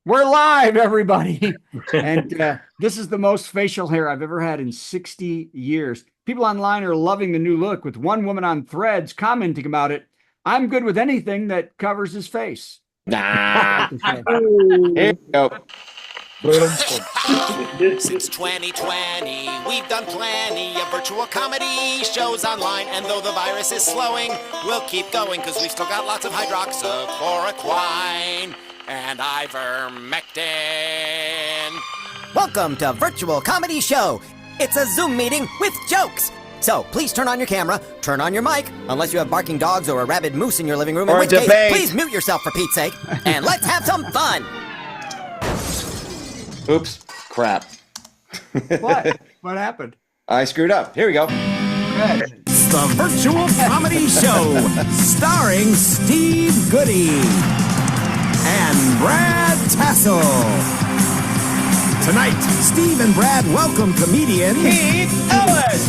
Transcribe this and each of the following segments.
We're live, everybody. And this is the most facial hair I've ever had in 60 years. People online are loving the new look, with one woman on Threads commenting about it. I'm good with anything that covers his face. Nah. Here Ooh. you go. Since 2020, we've done plenty of virtual comedy shows online, and though the virus is slowing, we'll keep going because we've still got lots of hydroxychloroquine and ivermectin. Welcome to Virtual Comedy Show. It's a Zoom meeting with jokes. So please turn on your camera, turn on your mic, unless you have barking dogs or a rabid moose in your living room, in Or a which case, debate. please mute yourself for Pete's sake, and let's have some fun. Oops. Crap. What? What happened? I screwed up. Here we go. Good. It's the Virtual Comedy Show, starring Steve Goodie and Brad Tassell. Tonight, Steve and Brad welcome comedian Pete Ellis.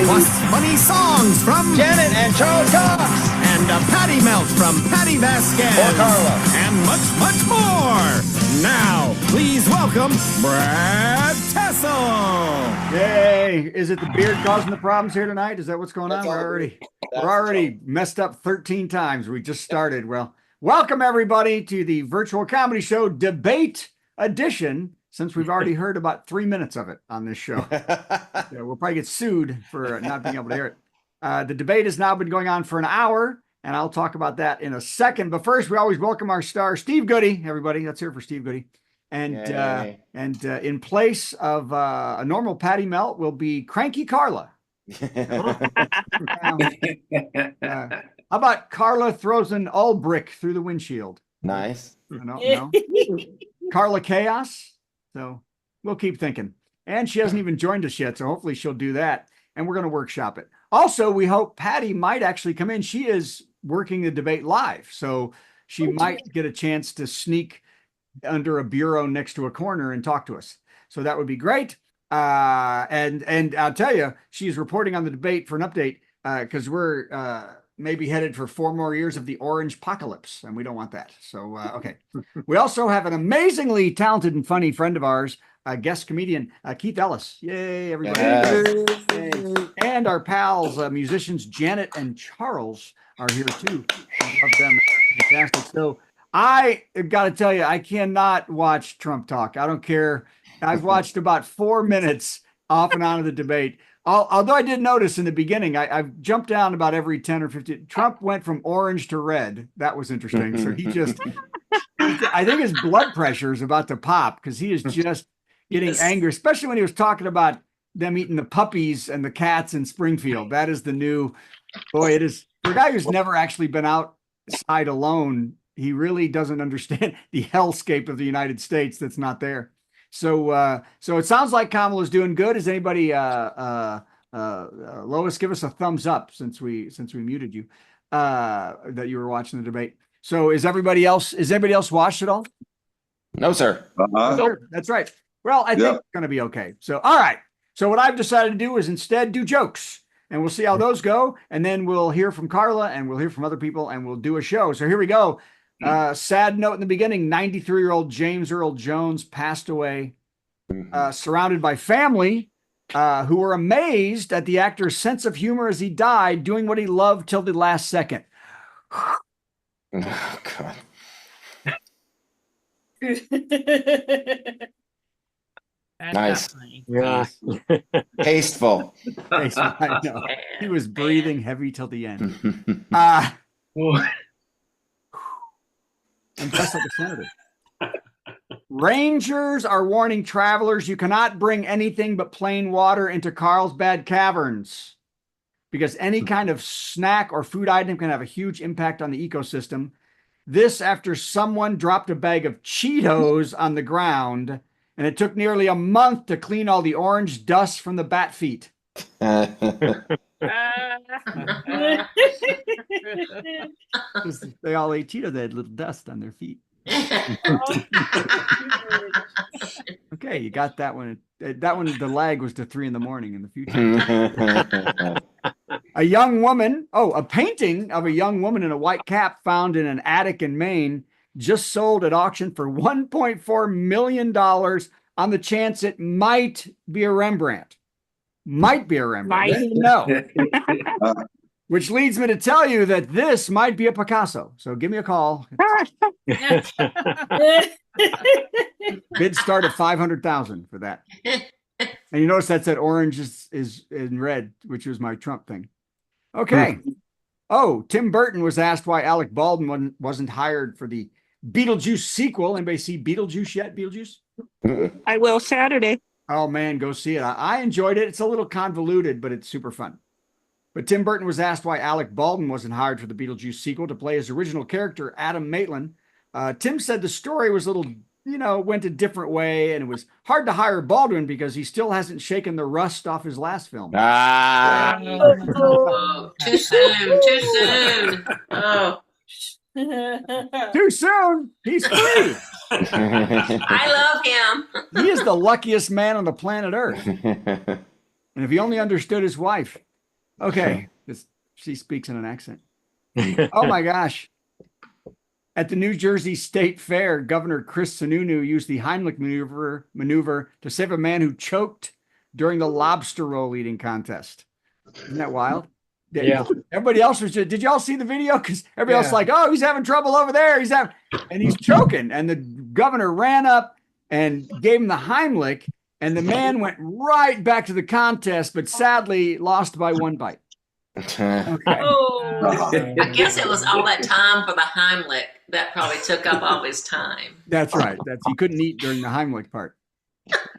plus funny songs from Janet and Charles Cox. and a patty melt from Patti Vasquez. Or Carla. And much more. Now, please welcome Brad Tassell. Yay. Is it the beard causing the problems here tonight? Is that what's going on? That's We're already messed up 13 times. We just started. Well, welcome everybody to the Virtual Comedy Show Debate Edition, since we've already heard about 3 minutes of it on this show. Yeah, we'll probably get sued for not being able to hear it. The debate has now been going on for an hour, and I'll talk about that in a second. But first, we always welcome our star, Steve Goodie. Everybody, let's hear it for Steve Goodie. And Yay. in place of a normal Patty Melt will be Cranky Carla. How about Carla throws an all brick through the windshield? Nice. No. Carla Chaos. So we'll keep thinking. And she hasn't even joined us yet, so hopefully she'll do that. And we're going to workshop it. Also, we hope Patty might actually come in. She is working the debate live, so she might get a chance to sneak under a bureau next to a corner and talk to us. So that would be great. And I'll tell you, she's reporting on the debate for an update because we're maybe headed for 4 more years of the orange apocalypse, and we don't want that. So, okay. We also have an amazingly talented and funny friend of ours, guest comedian, Keith Ellis. Yay, everybody. Yes. And our pals, musicians Janet and Charles are here too. I love them. Fantastic. So I got to tell you, I cannot watch Trump talk. I don't care. I've watched about 4 minutes off and on of the debate. Although I did notice in the beginning, I've jumped down about every 10 or 15. Trump went from orange to red. That was interesting. So he just, I think his blood pressure is about to pop because he is just getting angry, especially when he was talking about them eating the puppies and the cats in Springfield. That is the new, boy, it is, for a guy who's never actually been outside alone, he really doesn't understand the hellscape of the United States that's not there. So it sounds like Kamala's doing good. Is anybody Lois, give us a thumbs up since we muted you that you were watching the debate. So is anybody else watched it all? No, sir. Sure, that's right. Well, I think it's going to be okay. So all right. So what I've decided to do is instead do jokes, and we'll see how those go, and then we'll hear from Carla and we'll hear from other people and we'll do a show. So here we go. Sad note in the beginning, 93-year-old James Earl Jones passed away, surrounded by family who were amazed at the actor's sense of humor as he died, doing what he loved till the last second. Oh, God. Nice. Yeah. Tasteful. I know. He was breathing heavy till the end. And just like a senator. Rangers are warning travelers you cannot bring anything but plain water into Carlsbad Caverns because any kind of snack or food item can have a huge impact on the ecosystem. This after someone dropped a bag of Cheetos on the ground, and it took nearly a month to clean all the orange dust from the bat feet. They all ate Cheetos. They had little dust on their feet. Okay, you got that one. That one, the lag was to 3 a.m. in the future. A painting of a young woman in a white cap found in an attic in Maine just sold at auction for $1.4 million on the chance it might be a Rembrandt. Might be a Rembrandt. I don't even know. Which leads me to tell you that this might be a Picasso. So give me a call. Bid start at 500,000 for that. And you notice that said orange is in red, which was my Trump thing. Okay. Oh, Tim Burton was asked why Alec Baldwin wasn't hired for the Beetlejuice sequel. Anybody see Beetlejuice yet? Beetlejuice? I will Saturday. Oh man, go see it. I enjoyed it. It's a little convoluted, but it's super fun. But Tim Burton was asked why Alec Baldwin wasn't hired for the Beetlejuice sequel to play his original character, Adam Maitland. Tim said the story was a little, went a different way, and it was hard to hire Baldwin because he still hasn't shaken the rust off his last film. Oh, too soon. Too soon. Oh. Too soon. He's free. I love him. He is the luckiest man on the planet Earth. And if he only understood his wife. Okay. She speaks in an accent. Oh my gosh. At the New Jersey State Fair, Governor Chris Sununu used the Heimlich maneuver to save a man who choked during the lobster roll eating contest. Isn't that wild? Yeah. Everybody else was did y'all see the video? Because everybody else like, oh, he's having trouble over there. And he's choking. And the governor ran up and gave him the Heimlich. And the man went right back to the contest, but sadly lost by one bite. Okay. Oh, I guess it was all that time for the Heimlich that probably took up all his time. That's right. He couldn't eat during the Heimlich part.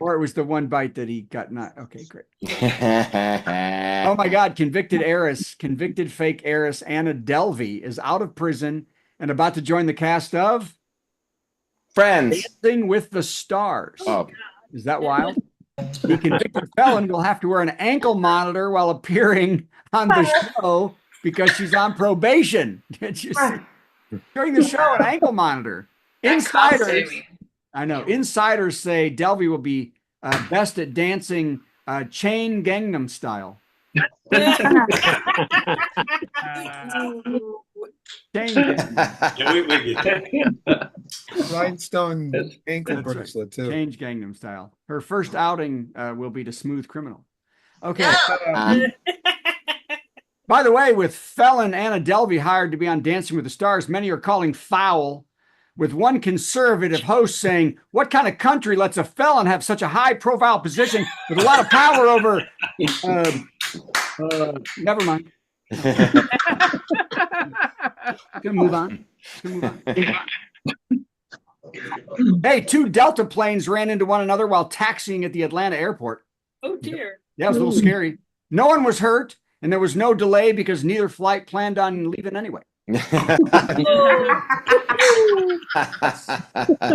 Or it was the one bite that he got not. Okay, great. Oh my God. Convicted fake heiress Anna Delvey is out of prison and about to join the cast of Friends. Dancing with the Stars. Oh. Is that wild? The convicted felon will have to wear an ankle monitor while appearing on the show because she's on probation. During the show, an ankle monitor. Insiders say Delvey will be best at dancing chain Gangnam style. Rhinestone ankle bracelet too. Change Gangnam style. Her first outing will be to Smooth Criminal. Okay. By the way, with felon Anna Delvey hired to be on Dancing with the Stars, many are calling foul, with one conservative host saying, what kind of country lets a felon have such a high-profile position with a lot of power over... never mind. Gonna move on. Hey, 2 Delta planes ran into one another while taxiing at the Atlanta airport. Oh, dear. Yeah, it was a little scary. No one was hurt, and there was no delay because neither flight planned on leaving anyway. That's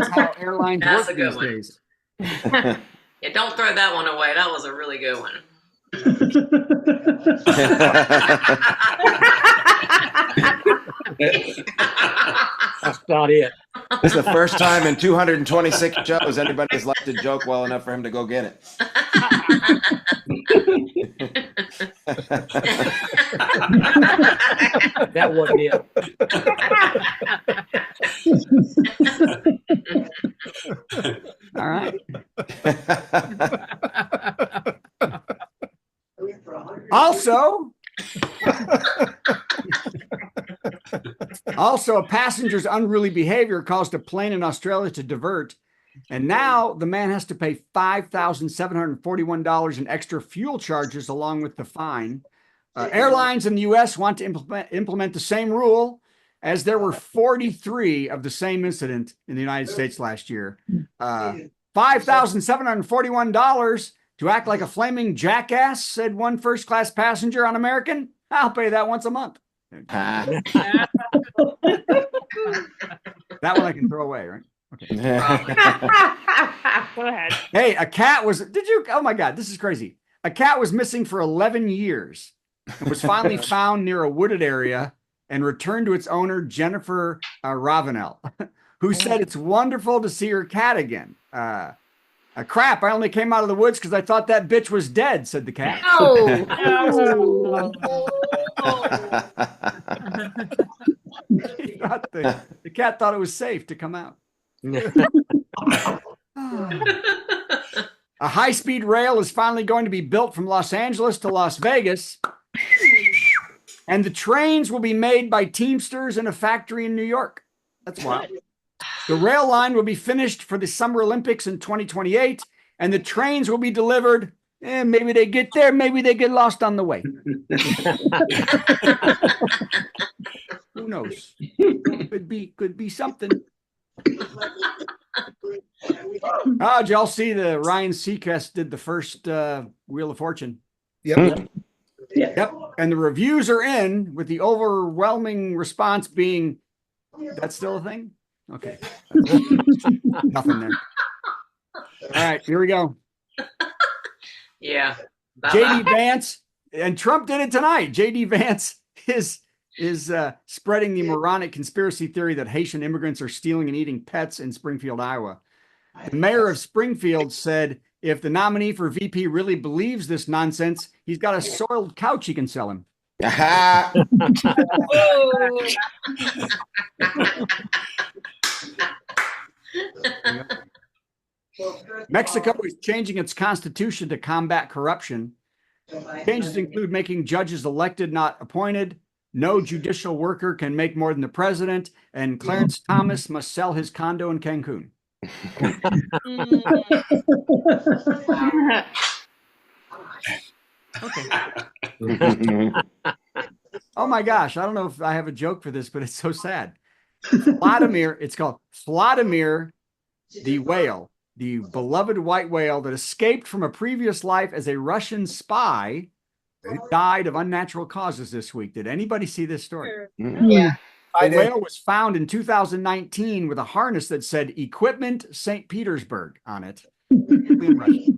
how airlines That's work a good these one. days. Yeah, don't throw that one away. That was a really good one. That's about it. This is the first time in 226 shows anybody's liked a joke well enough for him to go get it. That wasn't it. All right. Also, a passenger's unruly behavior caused a plane in Australia to divert, and now the man has to pay $5,741 in extra fuel charges along with the fine. Airlines in the U.S. want to implement the same rule, as there were 43 of the same incident in the United States last year. $5,741 to act like a flaming jackass, said one first-class passenger on American. I'll pay that once a month. That one I can throw away, right? Okay. Go ahead. Hey, oh my God, this is crazy. A cat was missing for 11 years and was finally found near a wooded area and returned to its owner, Jennifer Ravenel, who said it's wonderful to see her cat again. Crap, I only came out of the woods because I thought that bitch was dead, said the cat. Oh. The cat thought it was safe to come out. A high-speed rail is finally going to be built from Los Angeles to Las Vegas. And the trains will be made by Teamsters in a factory in New York. That's wild. The rail line will be finished for the Summer Olympics in 2028, and the trains will be delivered. Maybe they get there, maybe they get lost on the way. Who knows? Could be something. Oh, did y'all see the Ryan Seacrest did the first Wheel of Fortune? Yep. Yep. And the reviews are in with the overwhelming response being, that's still a thing? Okay. Nothing there. All right, here we go. Yeah. JD Vance, and Trump did it tonight. JD Vance is spreading the moronic conspiracy theory that Haitian immigrants are stealing and eating pets in Springfield, Iowa. The mayor of Springfield said if the nominee for VP really believes this nonsense, he's got a soiled couch he can sell him. Mexico is changing its constitution to combat corruption. Changes include making judges elected, not appointed. No judicial worker can make more than the president. And Clarence Thomas must sell his condo in Cancun. Okay. Oh my gosh. I don't know if I have a joke for this, but it's so sad. It's called Vladimir the whale, the beloved white whale that escaped from a previous life as a Russian spy who died of unnatural causes this week. Did anybody see this story? Yeah. The whale was found in 2019 with a harness that said Equipment St. Petersburg on it. The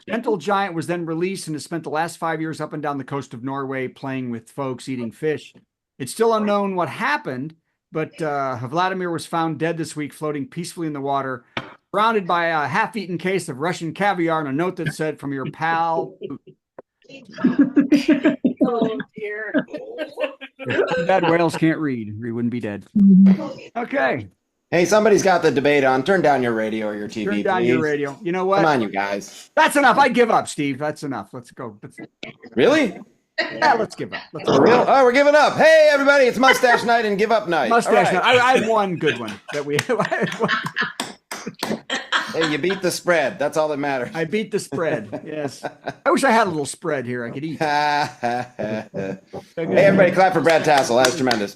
gentle giant was then released and has spent the last 5 years up and down the coast of Norway playing with folks, eating fish. It's still unknown what happened, but Vladimir was found dead this week, floating peacefully in the water, surrounded by a half-eaten case of Russian caviar and a note that said, "From your pal." Oh dear. Bad whales can't read. We wouldn't be dead. Okay. Hey, somebody's got the debate on. Turn down your radio or your TV, Turn down please. your radio. You know what? Come on, you guys. That's enough. I give up, Steve. That's enough. Let's go. Really? Yeah, let's give up. For real? Oh, we're giving up. Hey, everybody, it's Mustache Night and Give Up Night. Mustache All right. night. I had one good one that we. Hey, you beat the spread. That's all that matters. I beat the spread. Yes. I wish I had a little spread here I could eat. Hey, everybody, clap for Brad Tassell. That's tremendous.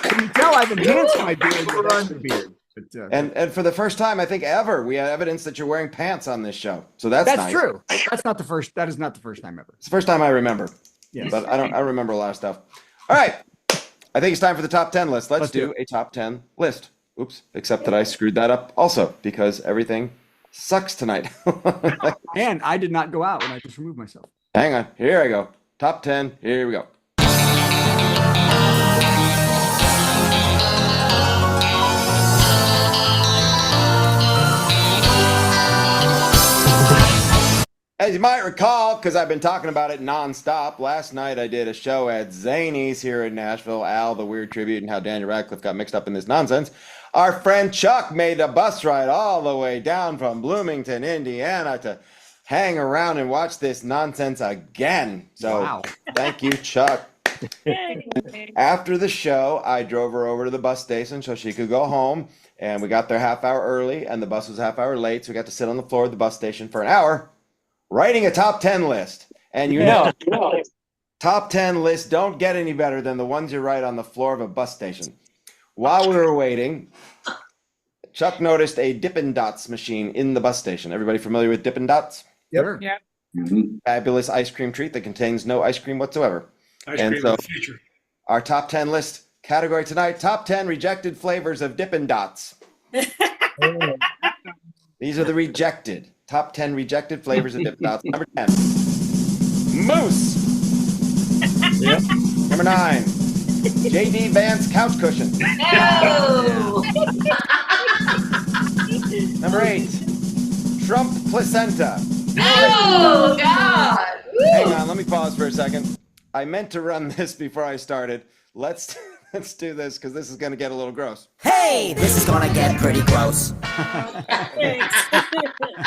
Can you tell I've enhanced my beard with extra beard? But, And for the first time, I think ever, we have evidence that you're wearing pants on this show. So that's nice. true. That's not the first. That is not the first time ever. It's the first time I remember. Yes. But I remember a lot of stuff. All right. I think it's time for the top 10 list. Let's do a top 10 list. Oops. Except that I screwed that up also because everything sucks tonight. And I did not go out when I just removed myself. Hang on. Here I go. Top 10. Here we go. As you might recall, because I've been talking about it nonstop, last night I did a show at Zany's here in Nashville, Al, the Weird Tribute, and how Daniel Radcliffe got mixed up in this nonsense. Our friend Chuck made a bus ride all the way down from Bloomington, Indiana to hang around and watch this nonsense again. So Wow. Thank you, Chuck. After the show, I drove her over to the bus station so she could go home, and we got there half hour early, and the bus was half hour late, so we got to sit on the floor of the bus station for an hour writing a top 10 list. And you know, top 10 lists don't get any better than the ones you write on the floor of a bus station. While we were waiting, Chuck noticed a Dippin' Dots machine in the bus station. Everybody familiar with Dippin' Dots? Sure. Yeah. Fabulous ice cream treat that contains no ice cream whatsoever. Ice And cream so- of the future. Our top 10 list category tonight, top 10 rejected flavors of Dippin' Dots. These are the rejected. Top 10 rejected flavors of Dippin' Dots. Number 10, Moose. Yep. Number 9, JD Vance couch cushion. No. Number 8, Trump placenta. Oh God. Hang on, let me pause for a second. I meant to run this before I started. Let's do this because this is going to get a little gross. Hey, this is gonna get pretty gross.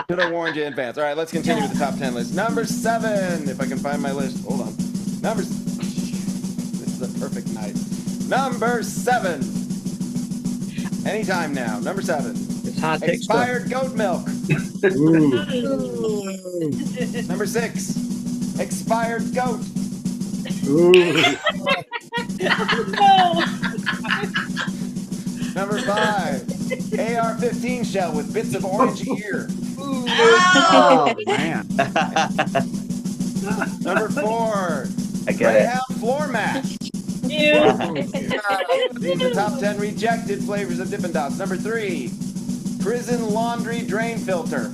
Should have warned you in advance. All right, let's continue with the top 10 list. Number 7, if I can find my list. Hold on. This is a perfect night. Number 7. Anytime now. Number 7. It's hot take stuff. Expired goat milk. Number 6. Expired goat. Number 5. AR-15 shell with bits of orange ear. Oh, man. Number 4. I get it. Greyhound floor mat. These are top 10 rejected flavors of Dippin' Dots. Number 3. Prison laundry drain filter.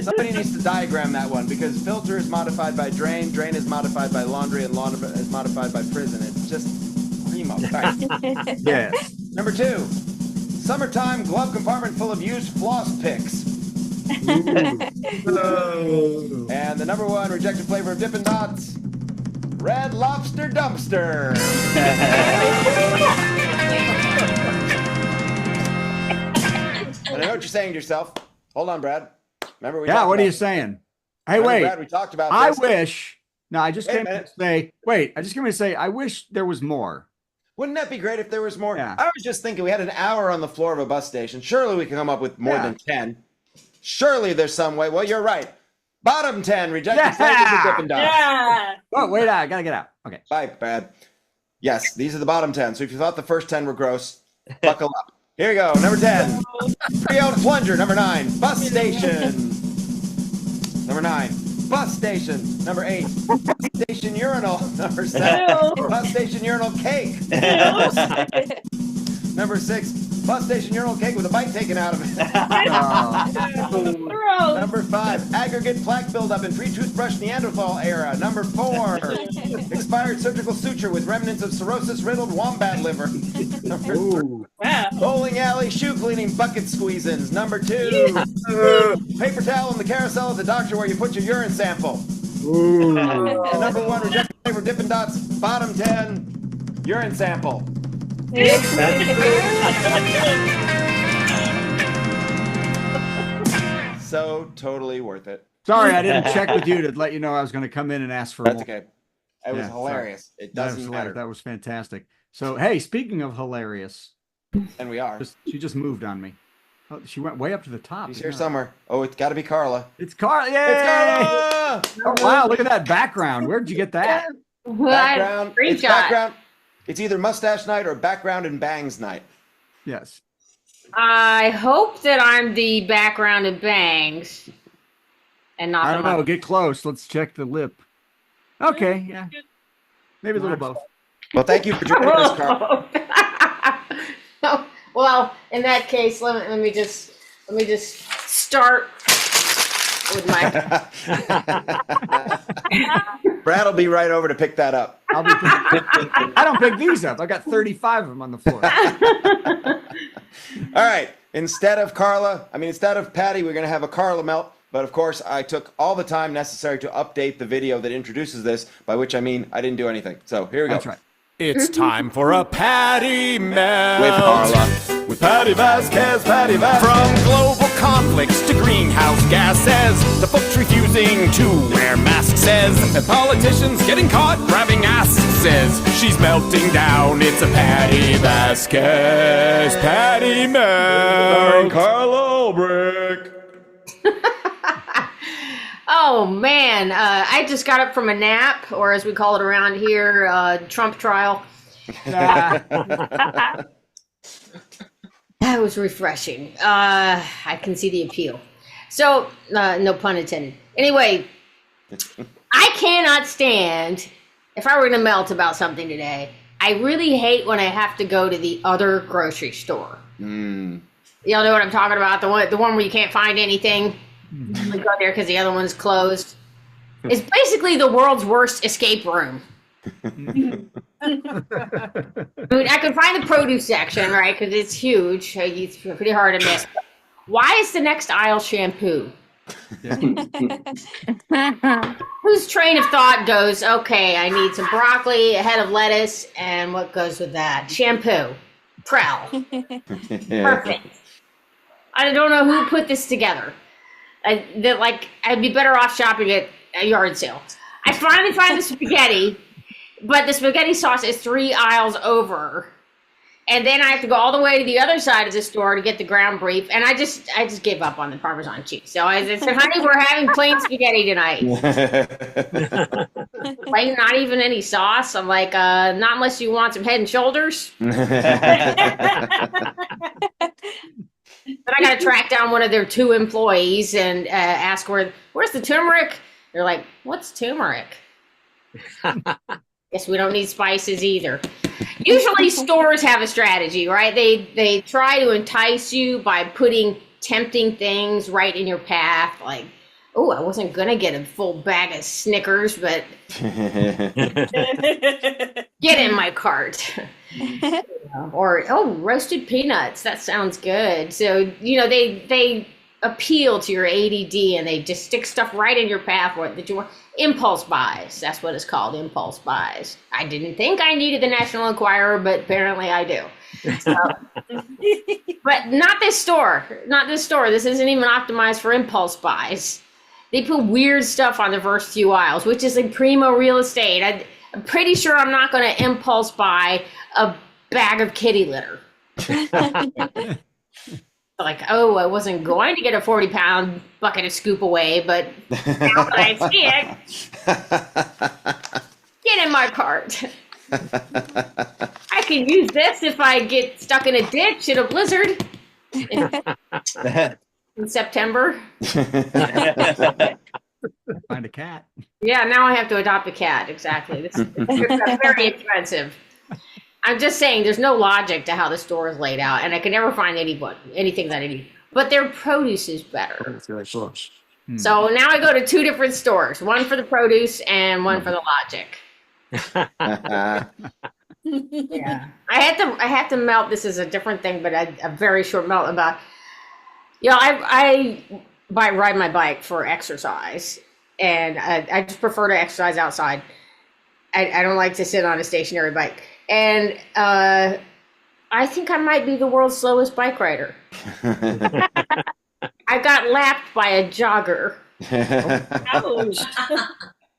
Somebody needs to diagram that one because filter is modified by drain, drain is modified by laundry, and laundry is modified by prison. It's just primo. Right. Yes. Number 2. Summertime glove compartment full of used floss picks. And the number 1 rejected flavor of Dippin' Dots, Red Lobster Dumpster. And I know what you're saying to yourself. Hold on, Brad. Remember we Yeah, talked what are about you saying? Hey, Remember, wait. Brad, we talked about I this. wish. No, I just Wait a came to minute. say, wait, I just came to say, I wish there was more. Wouldn't that be great if there was more? Yeah. I was just thinking we had an hour on the floor of a bus station. Surely we can come up with more Yeah. than 10. Surely there's some way. Well, you're right. Bottom 10 rejected Yeah. flavors of Dippin' Dots. Yeah. Oh, wait, I gotta get out. Okay. Bye, Brad. Yes, these are the bottom 10. So if you thought the first 10 were gross, buckle up. Here we go. Number 10. Pre-owned plunger. Number 9. Bus station. Number 9. Bus station. Number 8. Bus station urinal. Number 7. Bus station urinal cake. Number 6. Bus station urinal cake with a bite taken out of it. Gross. Number 5. Aggregate plaque buildup in pre-toothbrush Neanderthal era. Number 4. Expired surgical suture with remnants of cirrhosis-riddled wombat liver. Number 3. Wow. Bowling alley shoe cleaning bucket squeezins. Number 2. Paper towel in the carousel at the doctor where you put your urine sample. And number 1 rejected flavor Dippin' Dots. Bottom 10 urine sample. So totally worth it. Sorry, I didn't check with you to let you know I was going to come in and ask for That's more. okay. It was Yeah, hilarious. It That was doesn't hilarious. matter. That was fantastic. So, hey, speaking of hilarious, And we are. she just moved on me. Oh, she went way up to the top. He's here Yeah. somewhere. Oh, it's got to be Carla. It's Carla. Yay! It's Carla! Oh, wow, look at that background. Where'd you get that? Background. It's Screenshot. background. It's either mustache night or background and bangs night. Yes. I hope that I'm the background of bangs and not I the don't know. Get close. Let's check the lip. Okay, yeah. Maybe a little both. Well, thank you for joining us, Carla. Well, in that case, let me just start with my. Brad will be right over to pick that up. I don't pick these up. I got 35 of them on the floor. All right. Instead of Patty, we're going to have a Carla melt. But of course, I took all the time necessary to update the video that introduces this, by which I mean I didn't do anything. So here we go. That's right. It's time for a Patty Melt. With Carla. With Patti Vasquez, Patti Vasquez. From global conflicts to greenhouse gases, to folks refusing to wear masks, and politicians getting caught grabbing asses. She's melting down. It's a Patti Vasquez Patty Melt. Carla Ulbrich. Oh man, I just got up from a nap, or as we call it around here, Trump trial. That was refreshing. I can see the appeal. So, no pun intended. Anyway, I cannot stand, if I were going to melt about something today, I really hate when I have to go to the other grocery store. Y'all know what I'm talking about? The one where you can't find anything. We go there because the other one's closed. It's basically the world's worst escape room. I mean, I could find the produce section, right? Because it's huge. It's pretty hard to miss. Why is the next aisle shampoo? Whose train of thought goes, okay, I need some broccoli, a head of lettuce, and what goes with that? Shampoo, trowel. Perfect. I don't know who put this together. I'd be better off shopping at a yard sale. I finally find the spaghetti, but the spaghetti sauce is 3 aisles over. And then I have to go all the way to the other side of the store to get the ground beef. And I just gave up on the Parmesan cheese. So I said, honey, we're having plain spaghetti tonight. Plain, not even any sauce. I'm like, not unless you want some Head and Shoulders. But I got to track down one of their 2 employees and ask where's the turmeric? They're like, what's turmeric? Guess we don't need spices either. Usually stores have a strategy, right? They try to entice you by putting tempting things right in your path. Like, oh, I wasn't going to get a full bag of Snickers, but get in my cart. Or, oh, roasted peanuts. That sounds good. So, they appeal to your ADD and they just stick stuff right in your path that you want. Impulse buys. That's what it's called, impulse buys. I didn't think I needed the National Enquirer, but apparently I do. So, but not this store. Not this store. This isn't even optimized for impulse buys. They put weird stuff on the first few aisles, which is like primo real estate. I'm pretty sure I'm not going to impulse buy a bag of kitty litter. Like, oh, I wasn't going to get a 40-pound bucket of scoop away, but now that I see it, get in my cart. I can use this if I get stuck in a ditch in a blizzard in September. Find a cat. Yeah, now I have to adopt a cat. Exactly. This is very expensive. I'm just saying there's no logic to how the store is laid out, and I can never find anything that I need. But their produce is better. It's really close. So now I go to 2 different stores, one for the produce and one for the logic. Yeah. I had to melt. This is a different thing, but a very short melt about, I ride my bike for exercise, and I just prefer to exercise outside. I don't like to sit on a stationary bike. And I think I might be the world's slowest bike rider. I got lapped by a jogger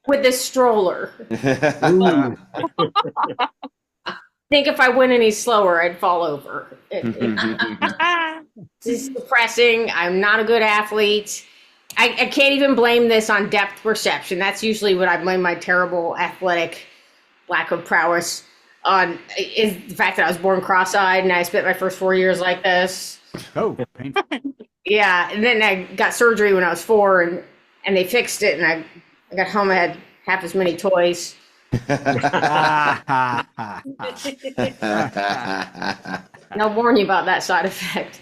with a stroller. Think if I went any slower, I'd fall over. This is depressing. I'm not a good athlete. I can't even blame this on depth perception. That's usually what I blame my terrible athletic lack of prowess on, is the fact that I was born cross-eyed and I spent my first 4 years like this. Oh, painful. Yeah, and then I got surgery when I was 4, and they fixed it, and I got home, I had half as many toys. And I'll warn you about that side effect.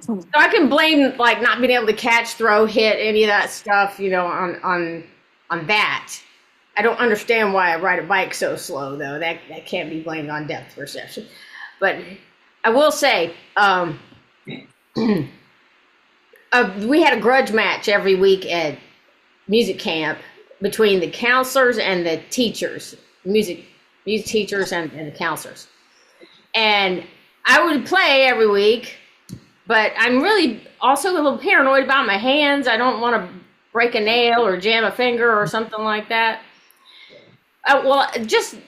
So I can blame like not being able to catch, throw, hit, any of that stuff, on that. I don't understand why I ride a bike so slow, though. That can't be blamed on depth perception. But I will say, we had a grudge match every week at music camp between the counselors and the teachers, music teachers and the counselors. And I would play every week, but I'm really also a little paranoid about my hands. I don't want to break a nail or jam a finger or something like that. Well, just a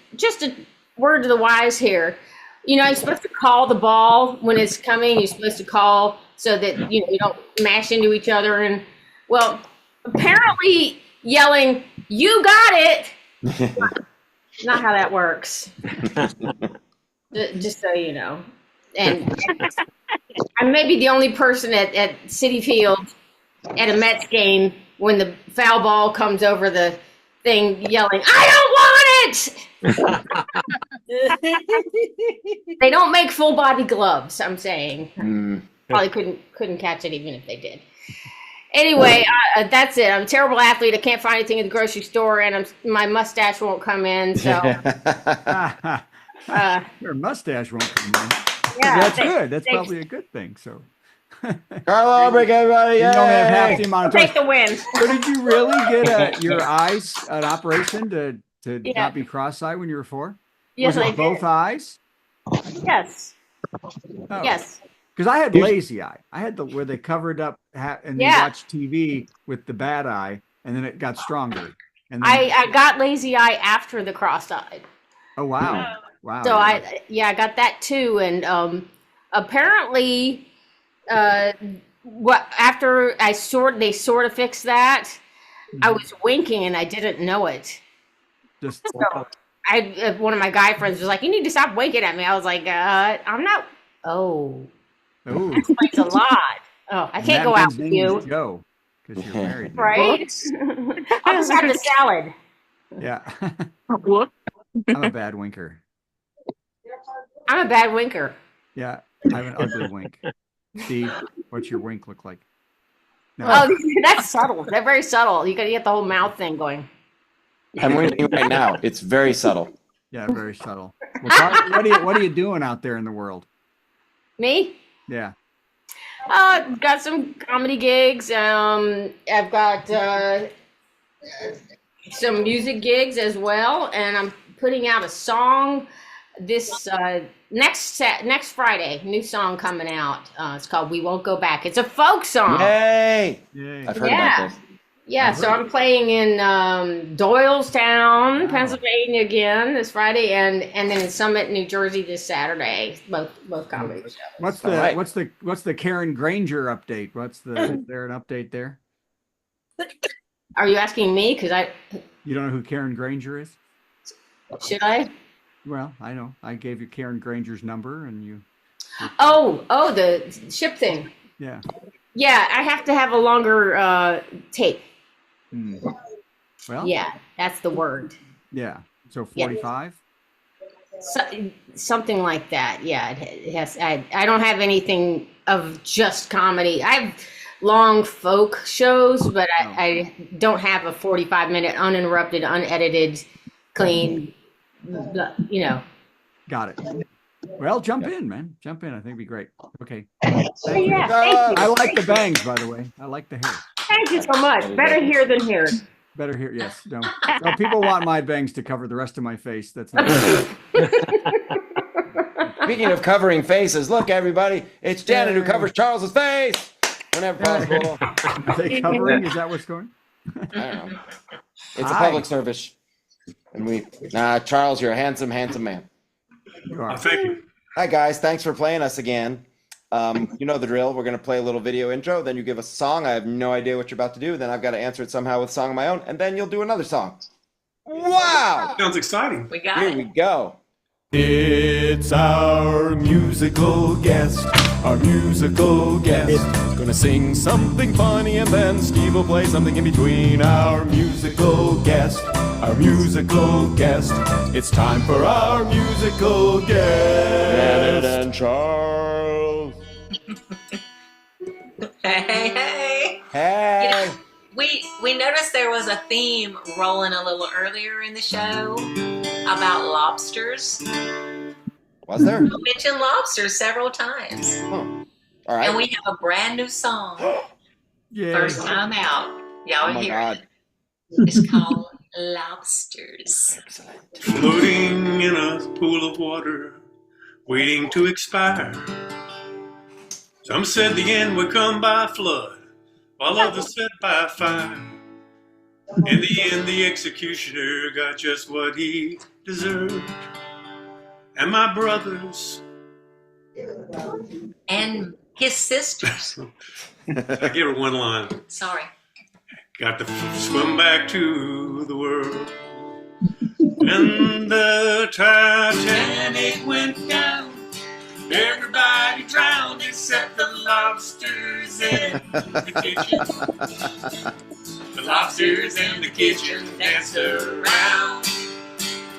word to the wise here. You're supposed to call the ball when it's coming. You're supposed to call so that you don't mash into each other. And well, apparently yelling, "You got it!" Not how that works. Just so you know. And I may be the only person at Citi Field at a Mets game when the foul ball comes over the thing yelling, "I don't want it!" They don't make full body gloves, I'm saying. Probably couldn't catch it even if they did. Anyway, that's it. I'm a terrible athlete. I can't find anything at the grocery store, and my mustache won't come in. So your mustache won't come in. Yeah, That's good. That's probably a good thing. So Carlo, break everybody! You only have half Yay! the amount of Take time. the win. So did you really get your eyes an operation to Yeah. not be cross-eyed when you were 4? Yes, Was I it both did. eyes? Yes. Oh. Yes. Because I had lazy eye. I had where they covered up and you Yeah. watch TV with the bad eye, and then it got stronger. And then, I got lazy eye after the cross-eyed. oh wow, wow. So I got that too, and apparently, after they sort of fixed that, I was winking and I didn't know it. Just So one of my guy friends was like, "You need to stop winking at me." I was like, "I'm not." Oh, oh, explains a lot. Oh, I can't go out with you, Joe, because you're married. now. right? I'll just have the salad. Yeah, What? I'm a bad winker. I'm a bad winker. Yeah, I have an ugly wink. Steve, what's your wink look like? No. Oh, that's subtle. They're very subtle. You got to get the whole mouth thing going. I'm winking right now. It's very subtle. Yeah, very subtle. Well, what are you doing out there in the world? Me? Yeah. Got some comedy gigs. I've got some music gigs as well, and I'm putting out a song this next Friday. New song coming out. It's called "We Won't Go Back." It's a folk song. Yay! Yay. I've heard Yeah. about this. Yeah, so I'm playing in Doylestown, Pennsylvania again this Friday, and then in Summit, New Jersey this Saturday. Both comedy shows. What's the Karen Granger update? Is there an update there? Are you asking me? Because You don't know who Karen Granger is? should I? Well, I know. I gave you Karen Granger's number, and you. Oh, the ship thing. Yeah. Yeah, I have to have a longer tape. Hmm. Well. Yeah, that's the word. Yeah. So 45. Something like that. Yeah, it has. I don't have anything of just comedy. I have long folk shows, but I don't have a 45-minute uninterrupted, unedited, clean. You know. Got it. Well, jump in, man. Jump in. I think it'd be great. Okay. Yeah, thank you. I like the bangs, by the way. I like the hair. Thank you so much. Better here than here. Better here. Yes. No. People want my bangs to cover the rest of my face. That's not. Speaking of covering faces, look, everybody, it's Janet who covers Charles's face whenever possible. Are they covering? Is that what's going? I don't know. It's a public service. And Charles, you're a handsome, handsome man. You are. Thank you. Hi, guys. Thanks for playing us again. You know the drill. We're going to play a little video intro. Then you give us a song. I have no idea what you're about to do. Then I've got to answer it somehow with a song of my own. And then you'll do another song. Wow. Sounds exciting. We got Here it. we go. It's our musical guest, Gonna sing something funny and then Steve will play something in between. Our musical guest, It's time for our musical guest. Janet and Charles. Hey. Hey. We noticed there was a theme rolling a little earlier in the show about lobsters. Was there? We mentioned lobsters several times. Huh. All right. And we have a brand new song. Yeah. First time out. Y'all Oh my hear God. it. It's called Lobsters. Excellent. Floating in a pool of water, waiting to expire. Some said the end would come by flood, while others said by fire. In the end, the executioner got just what he deserved. And my brothers, And his sisters. I give her one line, Sorry. got to swim back to the world. And the Titanic went down. Everybody drowned except the lobsters in the kitchen. The lobsters in the kitchen danced around.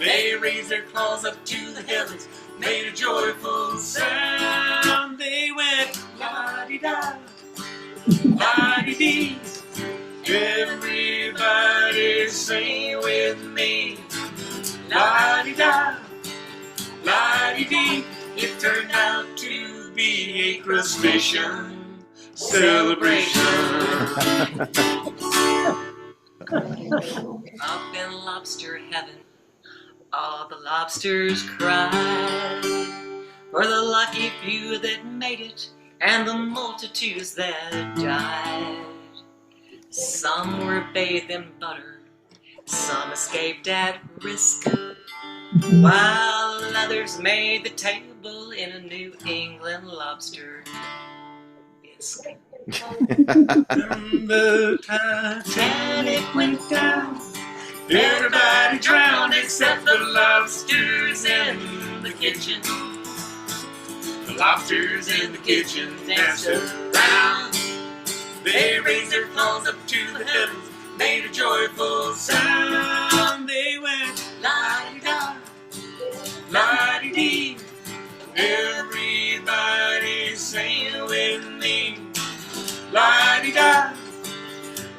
They raised their claws up to the heavens, made a joyful sound. They went la-di-da, la-di-dee. Everybody sing with me. La-di-da, la-di-dee. It turned out to be a crustacean. celebration. Up in lobster heaven, all the lobsters cried for the lucky few that made it and the multitudes that died. Some were bathed in butter, some escaped at risk, while others made the table in a New England lobster bisque. When the Titanic went down, everybody drowned except the lobsters in the kitchen. The lobsters in the kitchen danced around. They raised their palms up to the heavens, made a joyful sound. They went la-di-da, la-di-dee. Everybody sing with me. La-di-da,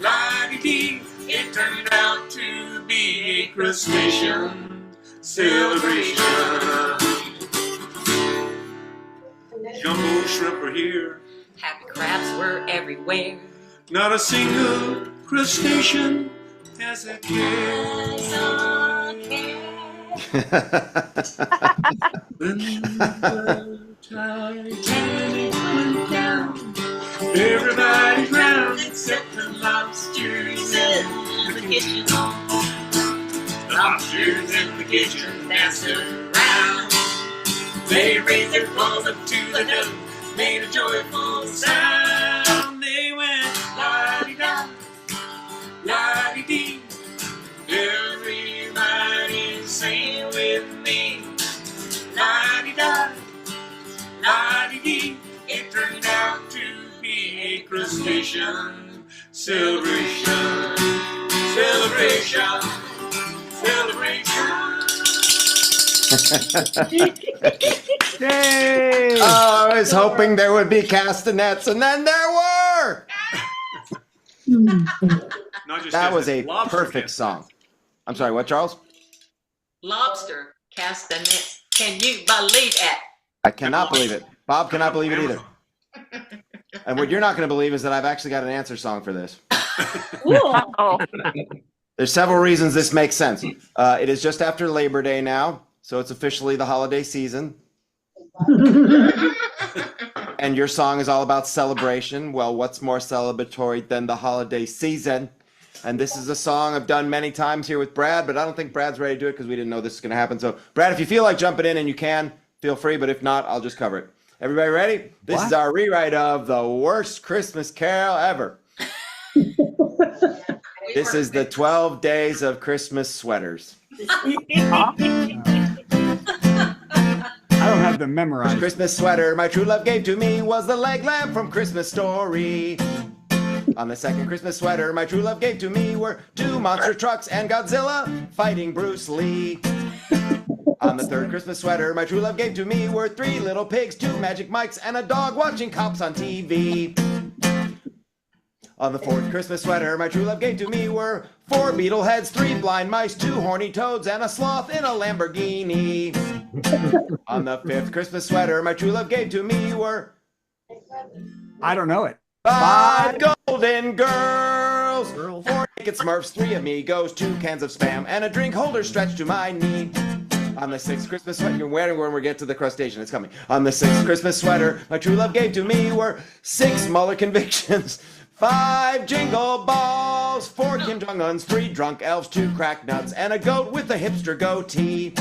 la-di-dee. It turned out to be a crustacean celebration. Jumbo shrimp are here. Happy crabs were everywhere. Not a single crustacean has a care. When the Titanic went down, everybody drowned except the lobsters in the kitchen. The lobsters in the kitchen danced around. They raised their paws up to the heavens, made a joyful sound. They went la-di-da, la-di-dee. Everybody sing with me. La-di-da, la-di-dee. It turned out to be a crustacean celebration. Celebration. Celebration. Yay! Oh, I was hoping there would be castanets, and then there were. Not just That was a lobster perfect cast. song. I'm sorry, what, Charles? Lobster cast the net. Can you believe it? I cannot believe it. Bob cannot believe it either. And what you're not going to believe is that I've actually got an answer song for this. Oh, There's several reasons this makes sense. It is just after Labor Day now, so it's officially the holiday season. And your song is all about celebration. Well, what's more celebratory than the holiday season? And this is a song I've done many times here with Brad, but I don't think Brad's ready to do it because we didn't know this was going to happen. So, Brad, if you feel like jumping in and you can, feel free. But if not, I'll just cover it. Everybody ready? This is our rewrite of the worst Christmas carol ever. This is the 12 Days of Christmas Sweaters. I don't have them memorized. Christmas sweater my true love gave to me was the leg lamp from Christmas Story. On the second Christmas sweater my true love gave to me were 2 monster trucks and Godzilla fighting Bruce Lee. On the third Christmas sweater my true love gave to me were 3 little pigs, 2 magic mics, and a dog watching cops on TV. On the fourth Christmas sweater my true love gave to me were 4 beetle heads, 3 blind mice, 2 horny toads, and a sloth in a Lamborghini. On the fifth Christmas sweater my true love gave to me were I don't know it. 5 golden girls, 4 naked smurfs, 3 amigos, 2 cans of Spam, and a drink holder stretched to my knee. On the sixth Christmas sweater, you're waiting when we get to the crustacean, it's coming. On the sixth Christmas sweater my true love gave to me were 6 Mueller convictions, 5 jingle balls, 4 Kim Jong-uns, 3 drunk elves, 2 crack nuts, and a goat with a hipster goatee.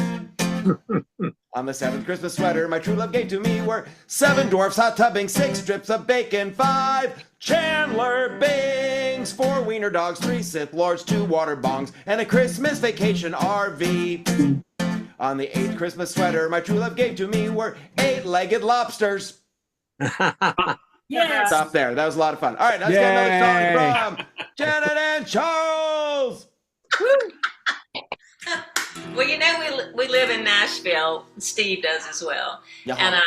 On the seventh Christmas sweater my true love gave to me were 7 dwarfs hot tubbing, 6 strips of bacon, 5 Chandler Bings, 4 wiener dogs, 3 Sith Lords, 2 water bongs, and a Christmas vacation RV. On the eighth Christmas sweater my true love gave to me were 8-legged lobsters. yes. Stop there. That was a lot of fun. All right, let's get another song from Janet and Charles. Well, you know, we live in Nashville. Steve does as well. Yeah. And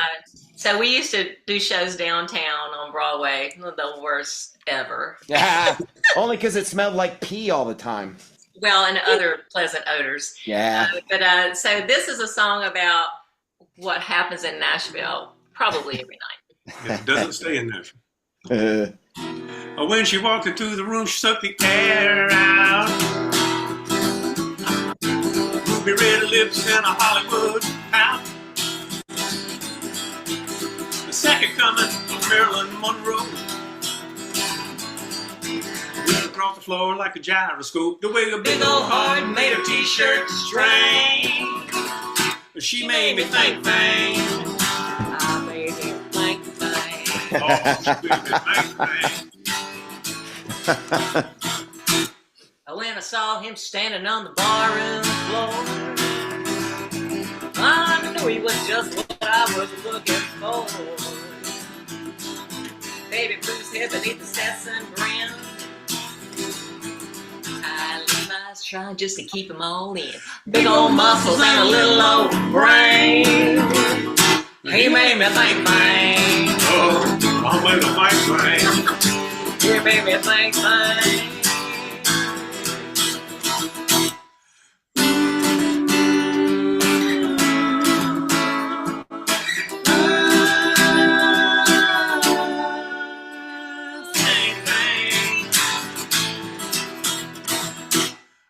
so we used to do shows downtown on Broadway. The worst ever. Yeah, only because it smelled like pee all the time. Well, and other pleasant odors. Yeah. But so this is a song about what happens in Nashville probably every night. It doesn't stay in Nashville. When she walked into the room, she sucked the air out. Ruby red lips and a Hollywood pout. The second coming of Marilyn Monroe. Went across the floor like a gyroscope. The way a big old heart made her t-shirt strain. She made me think, thing. I made him think, thing. Oh, she made me think, thing. When I saw him standing on the barroom floor, I knew he was just what I was looking for. Baby Bruce hid beneath the Stetson brim. I Levi's trying just to keep him all in. Big old muscles and a little old brain. He made me think, man. Oh, I made me think, thing. He made me think, man.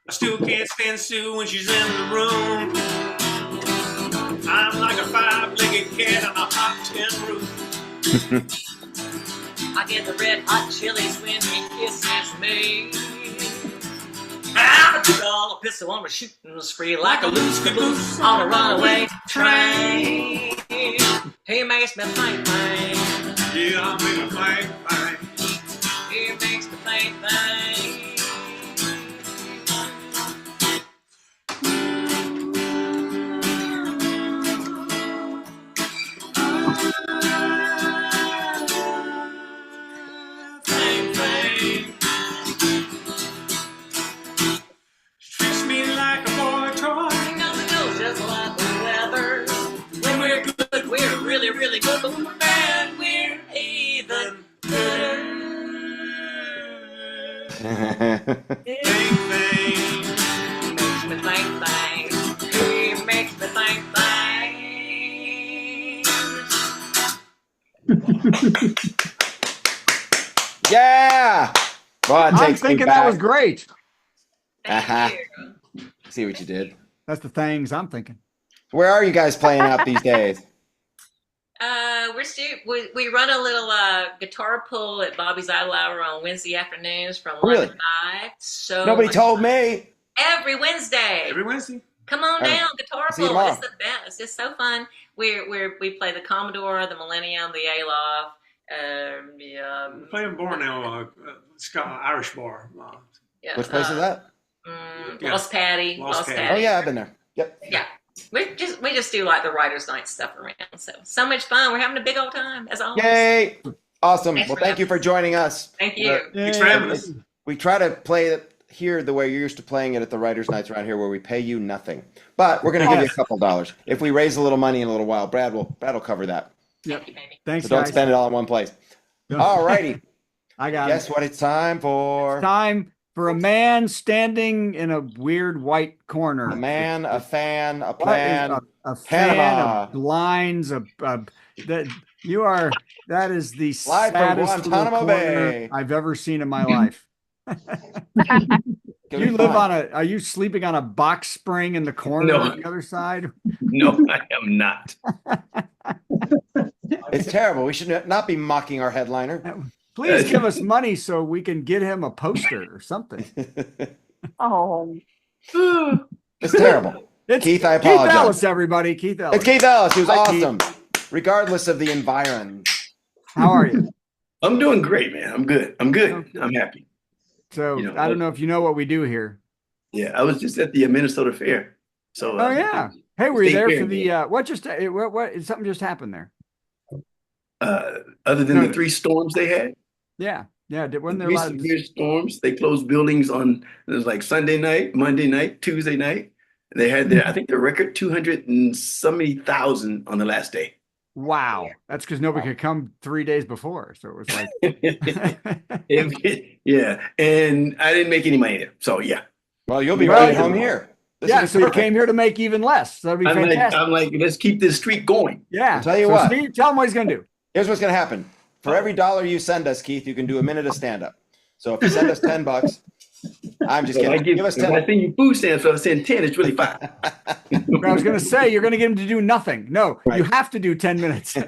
I still can't stand Sue when she's in the room. I'm like a five-legged cat on a hot tin roof. I get the red hot chilies when he kisses me. I'm a $2 pistol on a shooting spree like a loose caboose on a runaway train. He makes me think, man. Yeah, I made a think, thing. He makes me think, thing. Treats me like a boy toy. Nothing goes just like the weather. When we're good, we're really, really good. But when we're bad, we're even gooder. Think, thing. Makes me think, thing. He makes me think, thing. Yeah. Well, it I'm takes me thinking that was back. great. Uh-huh. Thank you. See what you did. That's the things I'm thinking. Where are you guys playing out these days? We run a little guitar pull at Bobby's Idle Hour on Wednesday afternoons from 1 Really? to 5. So Nobody much told fun. me. Every Wednesday. Every Wednesday. Come on All right. down, guitar See you pull. tomorrow. It's the best. It's so fun. We play the Commodore, the Millennium, the Aloft. We're playing bar now, Irish bar. Yeah, Which place is that? Yeah. Lost Patty. Lost Patty. Oh yeah, I've been there. Yep. Yeah. We just do like the writers' night stuff around. So much fun. We're having a big old time as always. Yay! Awesome. Thanks Well, for thank you for joining us. Thank you. Thanks for having us. We try to play it here the way you're used to playing it at the writers' nights around here, where we pay you nothing. But we're going to give you a couple dollars. If we raise a little money in a little while, Brad will cover that. Thank you, baby. Thanks, So don't guys. spend it all in one place. All righty. I got Guess it. what it's time for? Time for a man standing in a weird white corner. A man, a fan, a What is plan. a fan Panama. of blinds that is the Live from saddest little Guantanamo corner Bay. I've ever seen in my life. It'll You be live fun. are you sleeping on a box spring in the corner No. on the other side? No, I am not. It's terrible. We should not be mocking our headliner. Please give us money so we can get him a poster or something. Oh, It's terrible. It's Keith, I Keith apologize. Ellis, everybody. Keith Ellis. It's Keith Ellis, who's Hi, Keith. awesome, regardless of the environ. How are you? I'm doing great, man. I'm good. I'm good. Okay. I'm happy. So You know, I don't know if you know what we do here. Yeah, I was just at the Minnesota Fair. So. Oh yeah. Hey, were you State there fair, for the what something just happened there? Other than No. the 3 storms they had, Yeah. Yeah. Wasn't there a three lot of severe storms. They closed buildings on it was like Sunday night, Monday night, Tuesday night. They had I think their record 270,000 on the last day. wow. That's because nobody could come 3 days before. So it was like Yeah, and I didn't make any money there. So yeah, Well, you'll be Well, right home here. This yeah, is so you perfect. came here to make even less. That'd be fantastic. I'm like, let's keep this streak going. Yeah. I'll tell you So what. Steve, tell him what he's gonna do. Here's what's going to happen. For every dollar you send us, Keith, you can do a minute of stand-up. So if you send us $10, I'm just kidding. Give us If 10. I send you food stamps, so I send 10, it's really 5. I was going to say, you're going to get him to do nothing. No, you have to do 10 minutes. All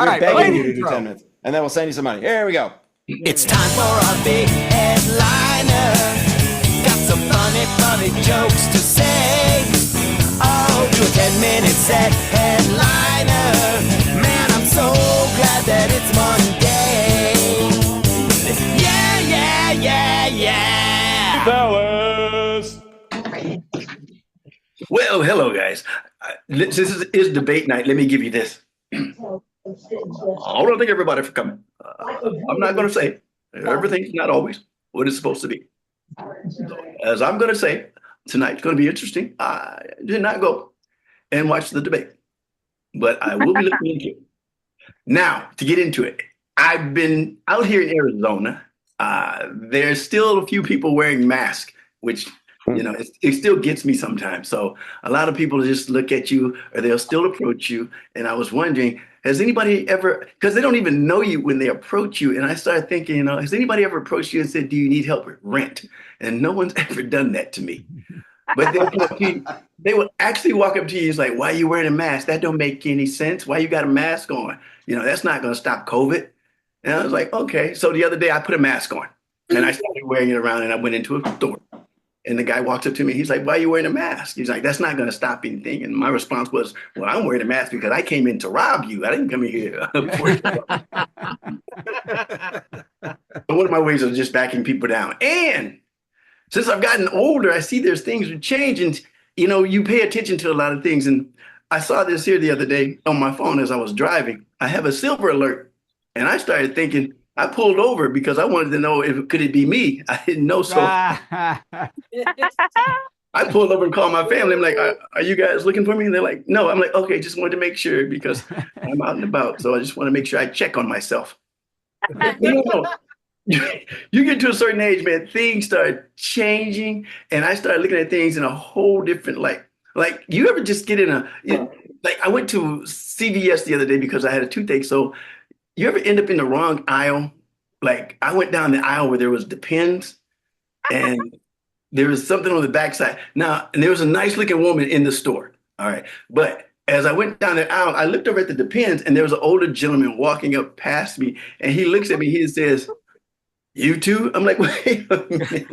right, begging you to do 10 minutes, and then we'll send you some money. Here we go. It's time for our big headliner. Got some funny jokes to say. Oh, do a 10-minute set headliner. Man, I'm so glad that it's Monday. Yeah. Fellas. Well, hello, guys. This is debate night. Let me give you this. I want to thank everybody for coming. I'm not going to say everything's not always what it's supposed to be. So, as I'm going to say, tonight's going to be interesting. I did not go and watch the debate, but I will be looking into it. Now, to get into it, I've been out here in Arizona. There's still a few people wearing masks, which, you know, it still gets me sometimes. So a lot of people just look at you or they'll still approach you. And I was wondering, has anybody ever, because they don't even know you when they approach you. And I started thinking, you know, has anybody ever approached you and said, do you need help with rent? And no one's ever done that to me. But they will actually walk up to you. It's like, why are you wearing a mask? That don't make any sense. Why you got a mask on? You know, that's not going to stop COVID. And I was like, okay. So the other day I put a mask on and I started wearing it around and I went into a store. And the guy walks up to me. He's like, why are you wearing a mask? He's like, that's not going to stop anything. And my response was, well, I'm wearing a mask because I came in to rob you. I didn't come in here. So one of my ways of just backing people down. And since I've gotten older, I see there's things that change. And, you know, you pay attention to a lot of things. And I saw this here the other day on my phone as I was driving. I have a silver alert. And I started thinking, I pulled over because I wanted to know if could it be me. I didn't know, so I pulled over and called my family. I'm like, are you guys looking for me? And they're like, no. I'm like, okay, just wanted to make sure because I'm out and about. So I just want to make sure I check on myself. No. You get to a certain age, man, things start changing. And I started looking at things in a whole different light. Like, you ever just get in like I went to CVS the other day because I had a toothache. So you ever end up in the wrong aisle? Like, I went down the aisle where there was Depends and there was something on the backside. Now, and there was a nice looking woman in the store. All right. But as I went down the aisle, I looked over at the Depends and there was an older gentleman walking up past me. And he looks at me, he says, you too? I'm like, wait a minute.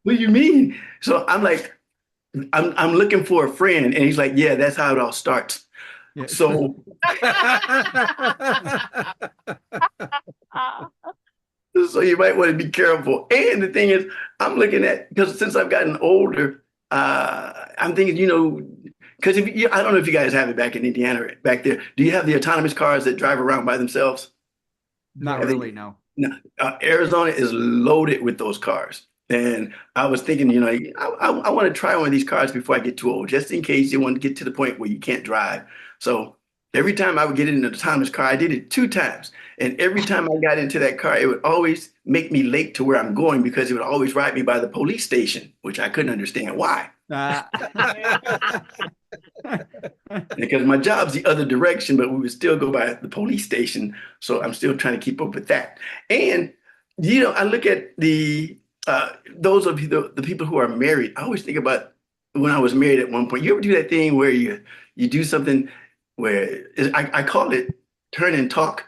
What do you mean? So I'm like, I'm looking for a friend. And he's like, yeah, that's how it all starts. So, so you might want to be careful. And the thing is, I'm looking at, because since I've gotten older, I'm thinking, you know, because I don't know if you guys have it back in Indiana, back there. Do you have the autonomous cars that drive around by themselves? Not really, no. No. Arizona is loaded with those cars. And I was thinking, you know, I want to try one of these cars before I get too old, just in case you want to get to the point where you can't drive. So every time I would get in an autonomous car, I did it 2 times. And every time I got into that car, it would always make me late to where I'm going because it would always ride me by the police station, which I couldn't understand why. Because my job's the other direction, but we would still go by the police station. So I'm still trying to keep up with that. And, you know, I look at those of you, the people who are married. I always think about when I was married at one point. You ever do that thing where you do something where I call it turn and talk?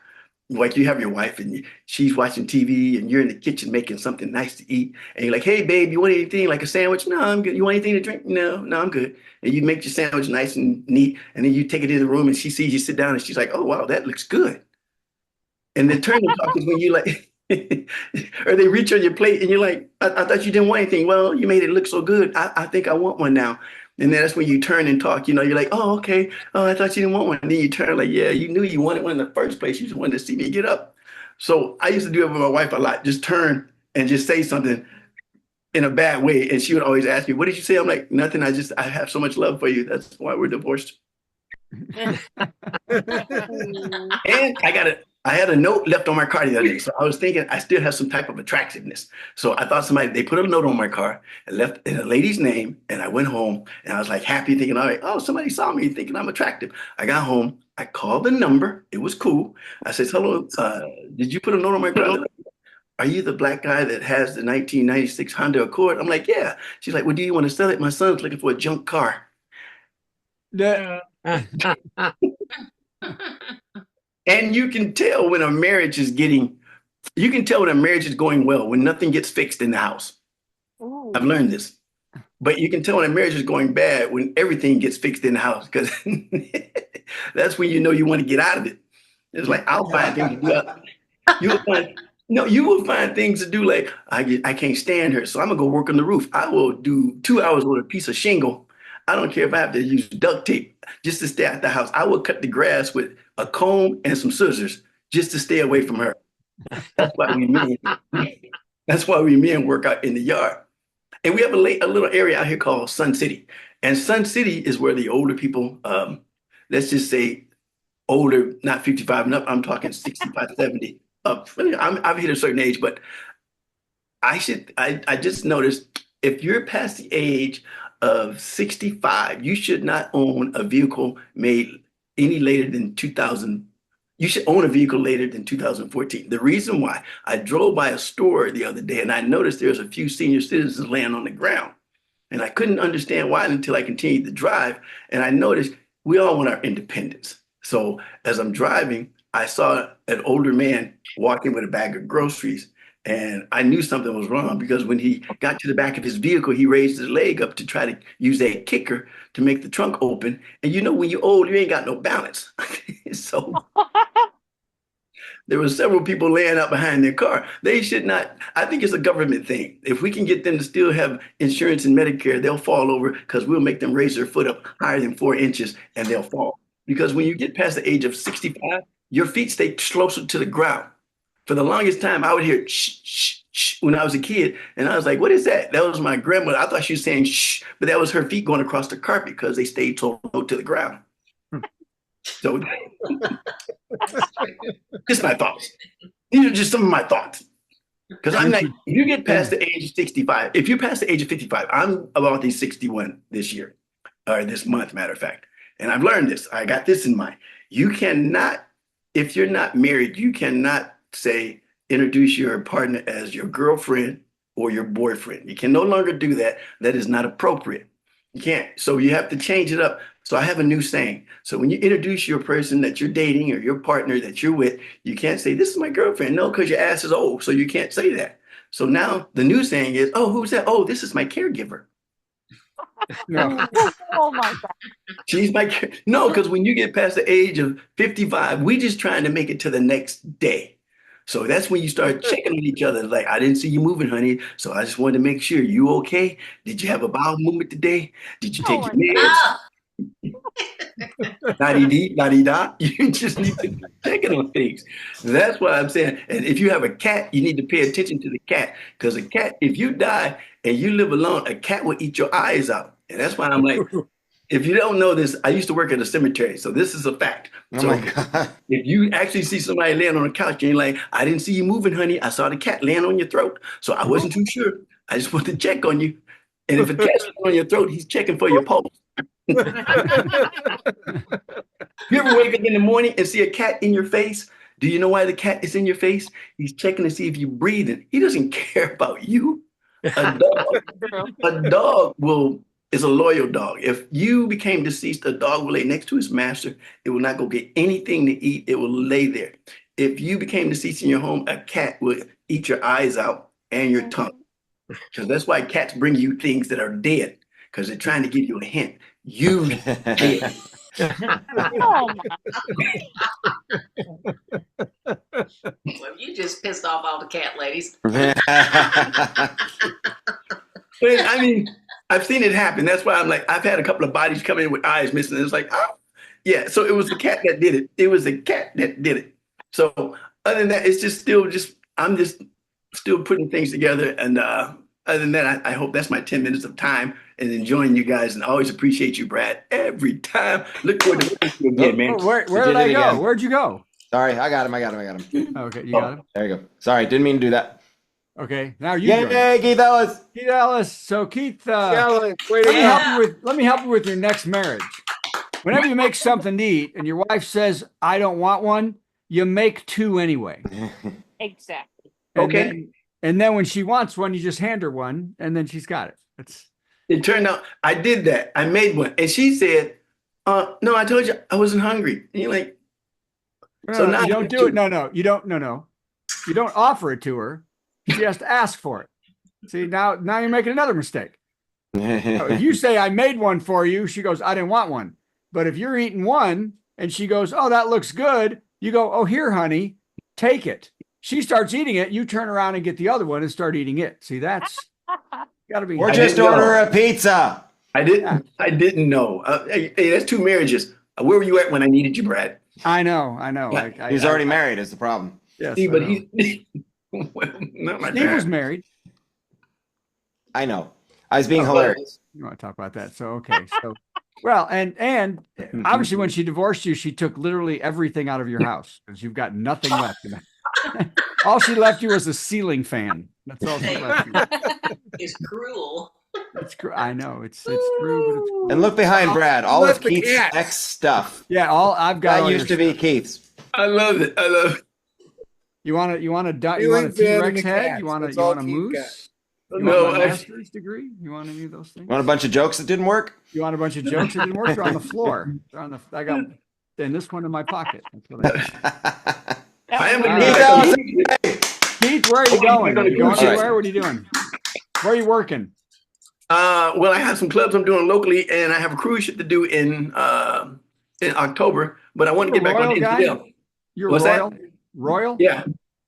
Like you have your wife and she's watching TV and you're in the kitchen making something nice to eat. And you're like, hey, babe, you want anything like a sandwich? No, I'm good. You want anything to drink? No, I'm good. And you make your sandwich nice and neat. And then you take it in the room and she sees you sit down and she's like, oh, wow, that looks good. And the turn and talk is when you like, or they reach on your plate and you're like, I thought you didn't want anything. Well, you made it look so good. I think I want one now. And then that's when you turn and talk, you know, you're like, oh, okay. Oh, I thought you didn't want one. And then you turn like, yeah, you knew you wanted one in the first place. You just wanted to see me get up. So I used to do it with my wife a lot. Just turn and just say something in a bad way. And she would always ask me, what did you say? I'm like, nothing. I have so much love for you. That's why we're divorced. And I I had a note left on my car the other day, so I was thinking I still have some type of attractiveness. So I thought they put a note on my car and left in a lady's name, and I went home and I was like happy, thinking, all right, oh, somebody saw me thinking I'm attractive. I got home, I called the number, it was cool. I said, hello, did you put a note on my car? Are you the black guy that has the 1996 Honda Accord? I'm like, yeah. She's like, well, do you want to sell it? My son's looking for a junk car. Yeah. And you can tell when a marriage is going well, when nothing gets fixed in the house. Ooh. I've learned this. But you can tell when a marriage is going bad when everything gets fixed in the house, because that's when you know you want to get out of it. It's like, I'll find things to do. You will find things to do, like, I can't stand her, so I'm going to go work on the roof. I will do 2 hours with a piece of shingle. I don't care if I have to use duct tape just to stay at the house. I will cut the grass with a comb and some scissors just to stay away from her. That's why we men work out in the yard. And we have a little area out here called Sun City. And Sun City is where the older people, let's just say older, not 55 and up, I'm talking 65, 70 up. I've hit a certain age, but I just noticed, if you're past the age of 65, you should not own a vehicle made any later than 2000. You should own a vehicle later than 2014. The reason why, I drove by a store the other day and I noticed there's a few senior citizens laying on the ground. And I couldn't understand why until I continued to drive. And I noticed we all want our independence. So as I'm driving, I saw an older man walking with a bag of groceries. And I knew something was wrong, because when he got to the back of his vehicle, he raised his leg up to try to use a kicker to make the trunk open. And you know, when you're old, you ain't got no balance. So there were several people laying out behind their car. They should not. I think it's a government thing. If we can get them to still have insurance and Medicare, they'll fall over, because we'll make them raise their foot up higher than 4 inches and they'll fall. Because when you get past the age of 65, your feet stay closer to the ground. For the longest time, I would hear shh, shh, shh when I was a kid. And I was like, what is that? That was my grandmother. I thought she was saying shh, but that was her feet going across the carpet because they stayed so low to the ground. So just my thoughts. These are just some of my thoughts. Because I'm not, if you get past the age of 65, if you're past the age of 55, I'm about to 61 this year, or this month, matter of fact. And I've learned this. I got this in mind. You cannot, if you're not married, you cannot say, introduce your partner as your girlfriend or your boyfriend. You can no longer do that. That is not appropriate. You can't. So you have to change it up. So I have a new saying. So when you introduce your person that you're dating or your partner that you're with, you can't say, this is my girlfriend. No, because your ass is old. So you can't say that. So now the new saying is, oh, who's that? Oh, this is my caregiver. No. Oh my God. She's my, no, because when you get past the age of 55, we just trying to make it to the next day. So that's when you start checking on each other. Like, I didn't see you moving, honey. So I just wanted to make sure you okay. Did you have a bowel movement today? Did you take your meds? La-dee-dee, la-dee-da. You just need to be checking on things. That's what I'm saying. And if you have a cat, you need to pay attention to the cat. Because a cat, if you die and you live alone, a cat will eat your eyes out. And that's why I'm like, if you don't know this, I used to work at a cemetery. So this is a fact. Oh So my God. if you actually see somebody laying on a couch and you're like, I didn't see you moving, honey. I saw the cat laying on your throat. So I wasn't too sure. I just wanted to check on you. And if a cat's on your throat, he's checking for your pulse. You ever wake up in the morning and see a cat in your face? Do you know why the cat is in your face? He's checking to see if you're breathing. He doesn't care about you. A dog is a loyal dog. If you became deceased, a dog will lay next to his master. It will not go get anything to eat. It will lay there. If you became deceased in your home, a cat will eat your eyes out and your tongue. Because that's why cats bring you things that are dead, because they're trying to give you a hint. You dead. Oh Well, you just pissed off all the cat ladies. But I mean, I've seen it happen. That's why I'm like, I've had a couple of bodies come in with eyes missing. It's like, oh, yeah. So it was the cat that did it. It was the cat that did it. So other than that, it's just I'm just still putting things together. And other than that, I hope that's my 10 minutes of time and enjoying you guys. And I always appreciate you, Brad, every time. Look forward to meeting you again, man. Where did I go? Where'd you go? Sorry, I got him. Okay, you got him. There you go. Sorry, didn't mean to do that. Okay, now you. go. Yay, Keith Ellis. Keith Ellis. So Keith, Way let to me go. let me help you with your next marriage. Whenever you make something to eat and your wife says, "I don't want one," you make two anyway. Exactly. And Okay. and then when she wants one, you just hand her one, and then she's got it. It turned out I did that. I made one, and she said, "No, I told you I wasn't hungry." And you're like, So now you you don't do do- it. No, you don't. No, you don't offer it to her. She has to ask for it. See, now you're making another mistake. If you say I made one for you, she goes, I didn't want one. But if you're eating one and she goes, oh, that looks good, you go, oh, here, honey, take it. She starts eating it. You turn around and get the other one and start eating it. See, that's got to be. Or I just didn't know. order a pizza. I didn't know. Hey, that's 2 marriages. Where were you at when I needed you, Brad? I know. He's already married is the problem. Yes, See, I but know. he well, not like Steve was that. married. I know. I was being hilarious. You want to talk about that? So okay. So well, and obviously when she divorced you, she took literally everything out of your house because you've got nothing left. All she left you was a ceiling fan. That's all she left you. Is cruel. I know it's true, but it's And look behind Brad. All of Left the Keith's cat. ex stuff. yeah. All I've got. That all used to your be Keith's. I love it. I love it. You want a Ceiling fan T-Rex and the head? cats. You want That's a all Keith moose? You No, want a I- master's degree? You want any of those things? Want a bunch of jokes that didn't work? You want a bunch of jokes that didn't work? They're on the floor. They're on the. I got and this one in my pocket. That's what I am All gonna right. be like, Keith, where are you Oh, going? you're Are you gonna going do anywhere? it. What are you doing? Where are you working? well, I have some clubs I'm doing locally, and I have a cruise ship to do in October. But I want to You're get a back on royal guy? NCL. You're What's that? royal. Royal? Yeah,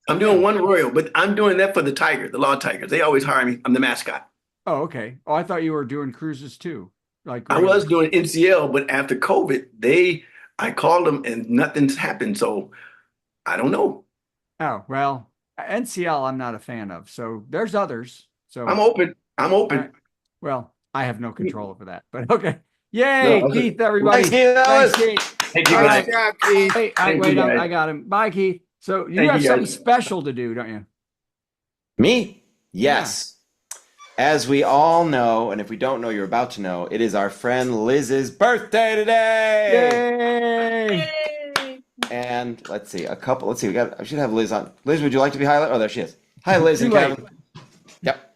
I'm doing one Royal, but I'm doing that for the Tiger, the Law Tigers. They always hire me. I'm the mascot. Oh, okay. Oh, I thought you were doing cruises too. Like I was doing NCL, but after COVID, I called them and nothing's happened. So I don't know. Oh well, NCL I'm not a fan of. So there's others. So I'm open. I'm open. All right. Well, I have no control over that. But okay. Yay, No, Keith, everybody. Thanks, Keith Ellis. Thanks, Keith. Thank you, All guys. Good job, Keith. Hey, Thank wait, you, guys. I got him. Bye, Keith. So you Thank have you, something guys. special to do, don't you? Me? Yes. As we all know, and if we don't know, you're about to know, it is our friend Liz's birthday today. Yay! And let's see, I should have Liz on. Liz, would you like to be highlighted? Oh, there she is. Hi, Liz Too and late. Kevin. Yep.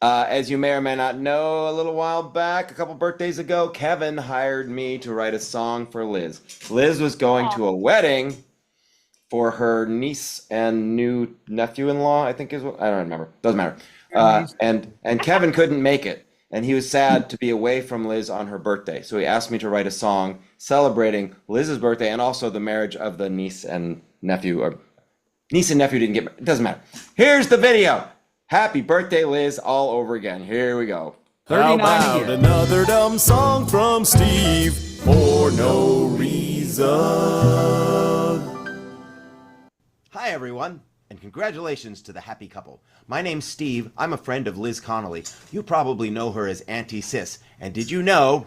As you may or may not know, a little while back, a couple birthdays ago, Kevin hired me to write a song for Liz. Liz was going to a wedding for her niece and new nephew-in-law, I think is what, I don't remember. Doesn't matter. And Kevin couldn't make it. And he was sad to be away from Liz on her birthday. So he asked me to write a song celebrating Liz's birthday and also the marriage of the niece and nephew. Or niece and nephew didn't get married. It doesn't matter. Here's the video. Happy birthday, Liz, all over again. Here we go. 39 How about years. another dumb song from Steve for no reason? Hi, everyone, and congratulations to the happy couple. My name's Steve. I'm a friend of Liz Connolly. You probably know her as Auntie Sis. And did you know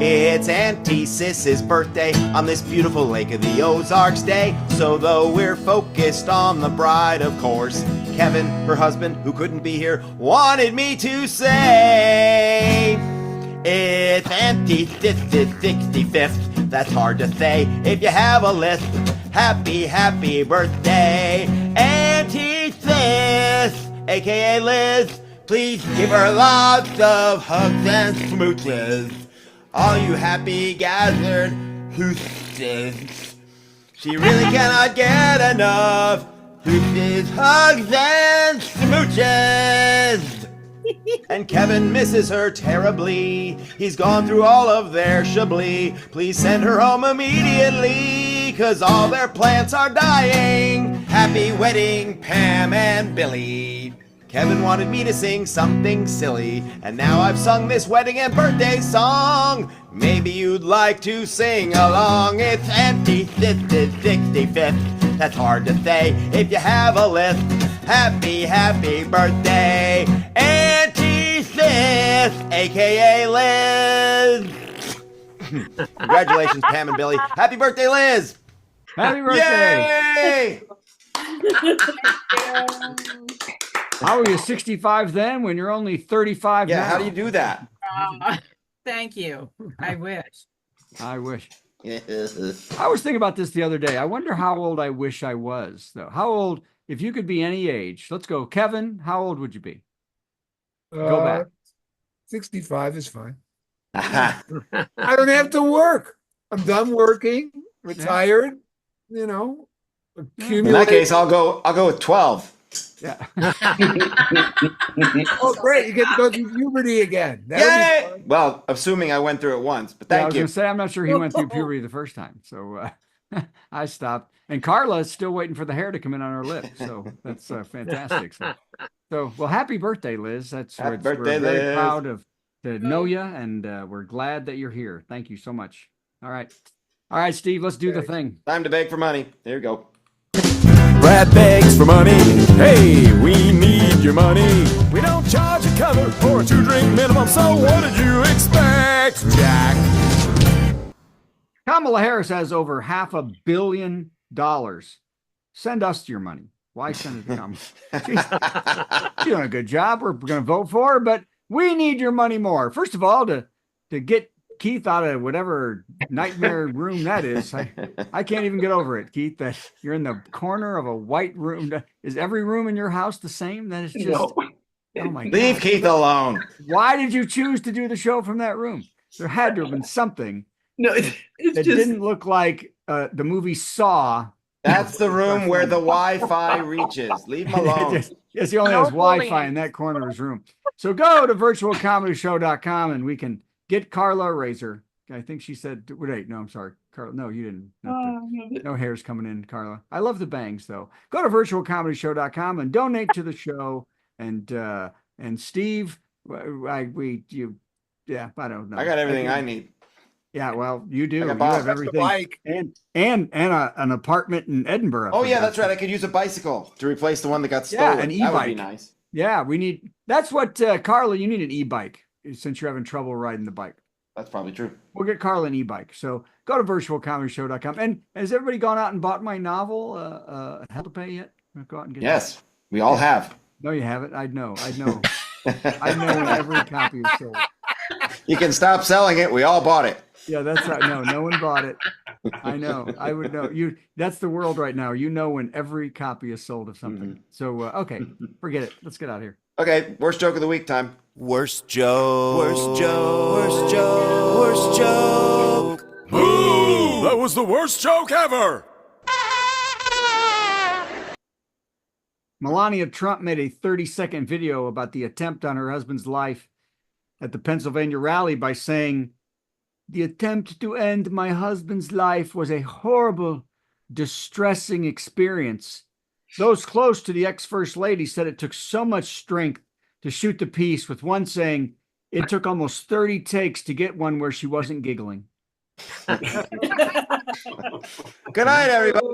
it's Auntie Sis's birthday on this beautiful Lake of the Ozarks day? So though we're focused on the bride, of course, Kevin, her husband, who couldn't be here, wanted me to say it's Auntie Sis's 65th. That's hard to say if you have a list. Happy birthday, Auntie Sis, aka Liz. Please give her lots of hugs and smooches. All you happy gathered hooses. She really cannot get enough hooses, hugs, and smooches. And Kevin misses her terribly. He's gone through all of their chablis. Please send her home immediately, 'cause all their plants are dying. Happy wedding, Pam and Billy. Kevin wanted me to sing something silly, and now I've sung this wedding and birthday song. Maybe you'd like to sing along. It's Auntie Sis's 65th. That's hard to say if you have a list. Happy birthday, Auntie Sis, aka Liz. Congratulations, Pam and Billy. Happy birthday, Liz. Happy birthday. Yay! How were you 65 then when you're only 35 Yeah, now? how do you do that? Thank you. I wish. I wish. I was thinking about this the other day. I wonder how old I wish I was, though. How old, if you could be any age? Let's go. Kevin, how old would you be? Go back. 65 is fine. I don't have to work. I'm done working, retired, you know. In that case, I'll go with 12. Yeah. Oh, great. You get to go through puberty again. Yay! Well, assuming I went through it once, but I thank was you. going to say, I'm not sure he went through puberty the first time. So I stopped. And Carla is still waiting for the hair to come in on her lip. So that's fantastic. So, well, happy birthday, Liz. Happy birthday, we're very Liz. proud to know you, and we're glad that you're here. Thank you so much. All right, Steve, let's do the thing. Time to beg for money. There you go. Brad begs for money. Hey, we need your money. We don't charge a cover for a 2-drink minimum, so what did you expect, Jack? Kamala Harris has over $500 million. Send us your money. Why send it to Kamala? She's doing a good job. We're going to vote for her, but we need your money more. First of all, to get Keith out of whatever nightmare room that is. I can't even get over it, Keith, that you're in the corner of a white room. Is every room in your house the same? That is just, No. oh my God. Leave Keith alone. Why did you choose to do the show from that room? There had to have been something No, it's that just didn't look like the movie Saw. That's the room where the Wi-Fi reaches. Leave him alone. Yes, he only No has Wi-Fi bullying. in that corner of his room. So go to virtualcomedyshow.com and we can get Carla a razor. I think she said, wait, no, I'm sorry. Carla, no, you didn't. No hair's coming in, Carla. I love the bangs, though. Go to virtualcomedyshow.com and donate to the show. And Steve, I don't know. I got everything I need. Yeah, well, you do. I got You Bob. have That's the everything. bike. And an apartment in Edinburgh. Oh for yeah, God's that's right. I could use a bicycle to replace the one that got Yeah, stolen. an That would be e-bike. nice. Yeah, that's what, Carla, you need an e-bike since you're having trouble riding the bike. That's probably true. We'll get Carla an e-bike. So go to virtualcomedyshow.com. And has everybody gone out and bought my novel, Hell to Pay yet? Go out and get Yes, we all have. No, you haven't. I know. I know when every copy is sold. You can stop selling it. We all bought it. Yeah, that's right. No one bought it. I know. I would know. That's the world right now. You know when every copy is sold of something. Mm-hmm. So, okay, forget it. Let's get out of here. Okay, worst joke of the week time. Worst joke. Worst joke. Worst joke. Worst joke. Ooh, that was the worst joke ever. Melania Trump made a 30-second video about the attempt on her husband's life at the Pennsylvania rally by saying, "The attempt to end my husband's life was a horrible, distressing experience. Those close to the ex-first lady said it took so much strength to shoot the piece, with one saying it took almost 30 takes to get one where she wasn't giggling." Good night, everybody.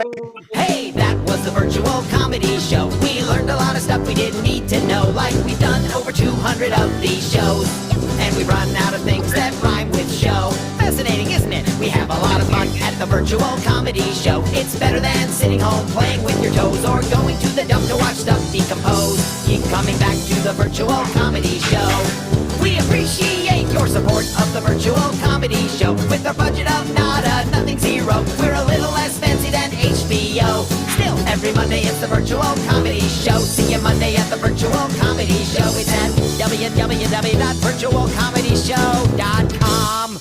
Hey, that was the virtual comedy show. We learned a lot of stuff we didn't need to know, like we've done over 200 of these shows. And we've run out of things that rhyme with show. Fascinating, isn't it? We have a lot of fun at the virtual comedy show. It's better than sitting home playing with your toes or going to the dump to watch stuff decompose. Keep coming back to the virtual comedy show. We appreciate your support of the virtual comedy show. With our budget of nada, nothing zero, we're a little less fancy than HBO. Still, every Monday it's the virtual comedy show. See you Monday at the virtual comedy show. It's at www.virtualcomedyshow.com.